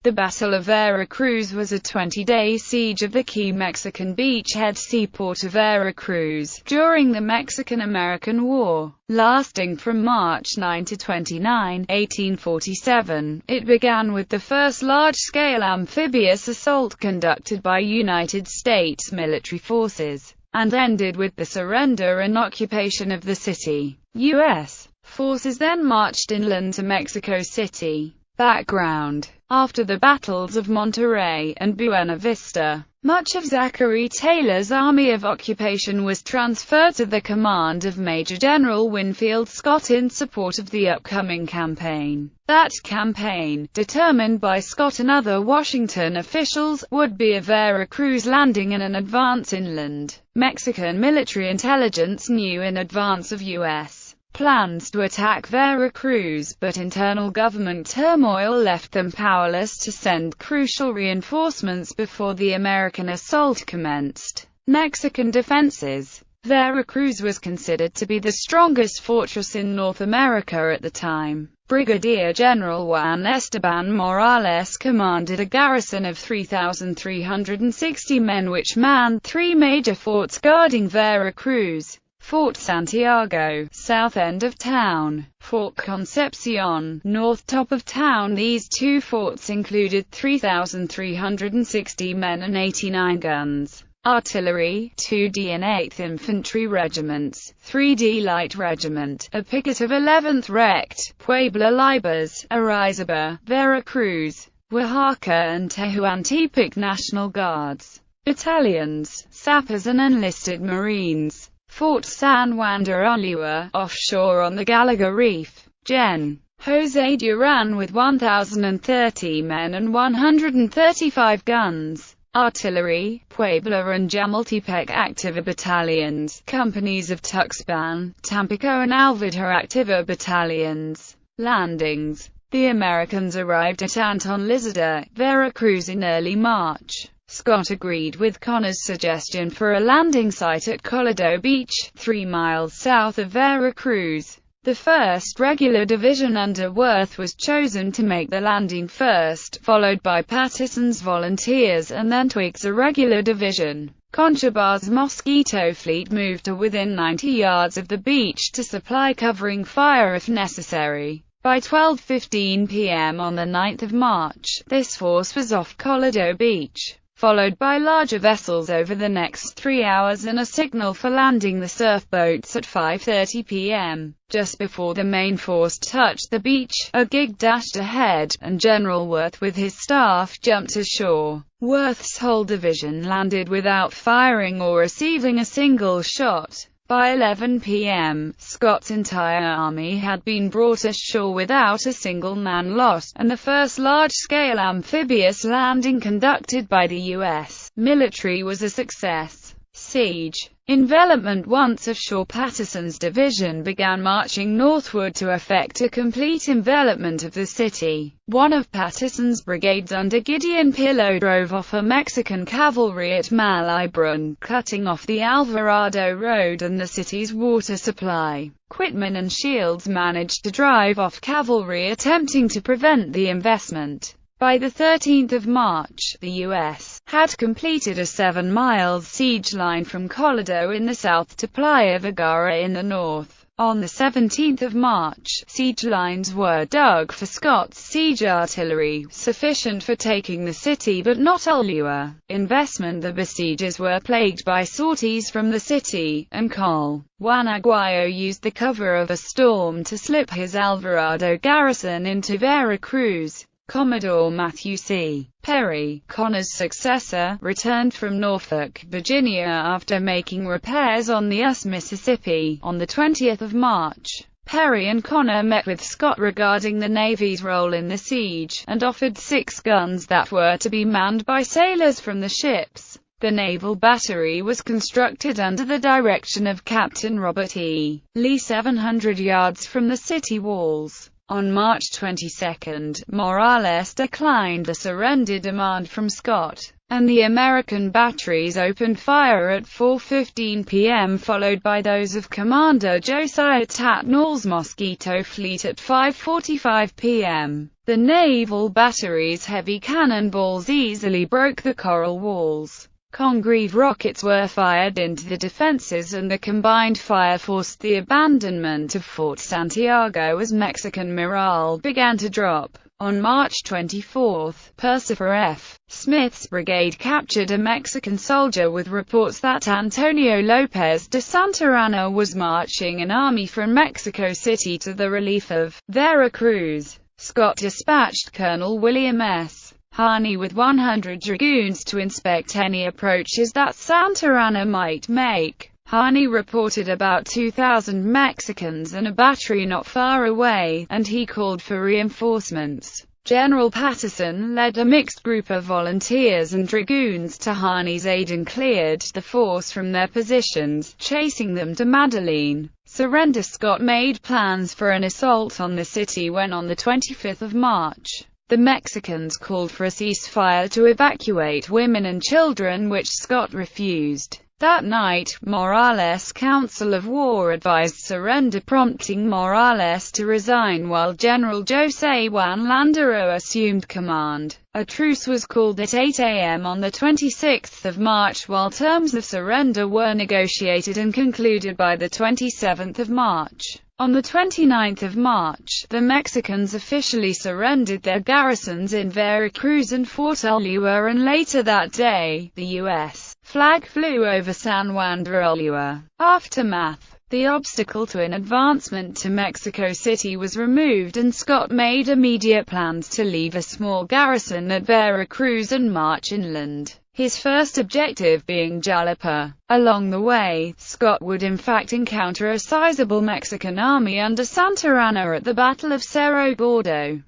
The Battle of Veracruz was a 20-day siege of the key Mexican beachhead seaport of Veracruz, during the Mexican-American War, lasting from March 9 to 29, 1847. It began with the first large-scale amphibious assault conducted by United States military forces, and ended with the surrender and occupation of the city. U.S. forces then marched inland to Mexico City. Background: after the battles of Monterrey and Buena Vista, much of Zachary Taylor's Army of Occupation was transferred to the command of Major General Winfield Scott in support of the upcoming campaign. That campaign, determined by Scott and other Washington officials, would be a Veracruz landing and an advance inland. Mexican military intelligence knew in advance of U.S. plans to attack Veracruz, but internal government turmoil left them powerless to send crucial reinforcements before the American assault commenced. Mexican defenses. Veracruz was considered to be the strongest fortress in North America at the time. Brigadier General Juan Esteban Morales commanded a garrison of 3,360 men which manned three major forts guarding Veracruz: Fort Santiago, south end of town; Fort Concepcion, north top of town. These two forts included 3,360 men and 89 guns. Artillery, 2D and 8th Infantry Regiments, 3D Light Regiment, a picket of 11th Rect, Puebla Libres, Arizaba, Veracruz, Oaxaca and Tehuantepec National Guards. Battalions, sappers and enlisted Marines. Fort San Juan de Ulua, offshore on the Gallagher Reef. Gen. José Durán with 1,030 men and 135 guns. Artillery, Puebla and Jamultepec Activa Battalions, companies of Tuxpan, Tampico and Alvidja Activa Battalions. Landings. The Americans arrived at Anton Lizarda, Veracruz in early March. Scott agreed with Connor's suggestion for a landing site at Collado Beach, 3 miles south of Veracruz. The 1st Regular Division under Worth was chosen to make the landing first, followed by Patterson's Volunteers and then Twiggs' Irregular Division. Conchabar's Mosquito Fleet moved to within 90 yards of the beach to supply covering fire if necessary. By 12:15 p.m. on the 9th of March, this force was off Collado Beach, followed by larger vessels over the next 3 hours and a signal for landing the surf boats at 5:30 p.m. Just before the main force touched the beach, a gig dashed ahead, and General Worth with his staff jumped ashore. Worth's whole division landed without firing or receiving a single shot. By 11 p.m., Scott's entire army had been brought ashore without a single man lost, and the first large-scale amphibious landing conducted by the U.S. military was a success. Siege. Envelopment. Once ashore, Patterson's division began marching northward to effect a complete envelopment of the city. One of Patterson's brigades under Gideon Pillow drove off a Mexican cavalry at Malibran, cutting off the Alvarado Road and the city's water supply. Quitman and Shields managed to drive off cavalry attempting to prevent the investment. By the 13th of March, the U.S. had completed a 7-mile siege line from Collado in the south to Playa Vergara in the north. On the 17th of March, siege lines were dug for Scott's siege artillery, sufficient for taking the city but not Ulua. Investment. The besiegers were plagued by sorties from the city, and Col. Juan Aguayo used the cover of a storm to slip his Alvarado garrison into Veracruz. Commodore Matthew C. Perry, Connor's successor, returned from Norfolk, Virginia after making repairs on the Mississippi. On the 20th of March, Perry and Connor met with Scott regarding the Navy's role in the siege, and offered 6 guns that were to be manned by sailors from the ships. The naval battery was constructed under the direction of Captain Robert E. Lee 700 yards from the city walls. On March 22, Morales declined the surrender demand from Scott, and the American batteries opened fire at 4:15 p.m., followed by those of Commander Josiah Tatnall's Mosquito Fleet at 5:45 p.m. The naval batteries' heavy cannonballs easily broke the coral walls. Congreve rockets were fired into the defenses, and the combined fire forced the abandonment of Fort Santiago as Mexican morale began to drop. On March 24, Percifer F. Smith's brigade captured a Mexican soldier with reports that Antonio Lopez de Santa Anna was marching an army from Mexico City to the relief of Veracruz. Scott dispatched Colonel William S. Harney with 100 dragoons to inspect any approaches that Santa Anna might make. Harney reported about 2,000 Mexicans and a battery not far away, and he called for reinforcements. General Patterson led a mixed group of volunteers and dragoons to Harney's aid and cleared the force from their positions, chasing them to Medellin. Surrender. Scott made plans for an assault on the city when on the 25th of March, the Mexicans called for a ceasefire to evacuate women and children, which Scott refused. That night, Morales' Council of War advised surrender, prompting Morales to resign while General José Juan Landero assumed command. A truce was called at 8 a.m. on the 26th of March, while terms of surrender were negotiated and concluded by the 27th of March. On the 29th of March, the Mexicans officially surrendered their garrisons in Veracruz and Fort Ulloa, and later that day, the U.S. flag flew over San Juan de Ulloa. Aftermath. The obstacle to an advancement to Mexico City was removed, and Scott made immediate plans to leave a small garrison at Veracruz and march inland, his first objective being Jalapa. Along the way, Scott would in fact encounter a sizable Mexican army under Santa Anna at the Battle of Cerro Gordo.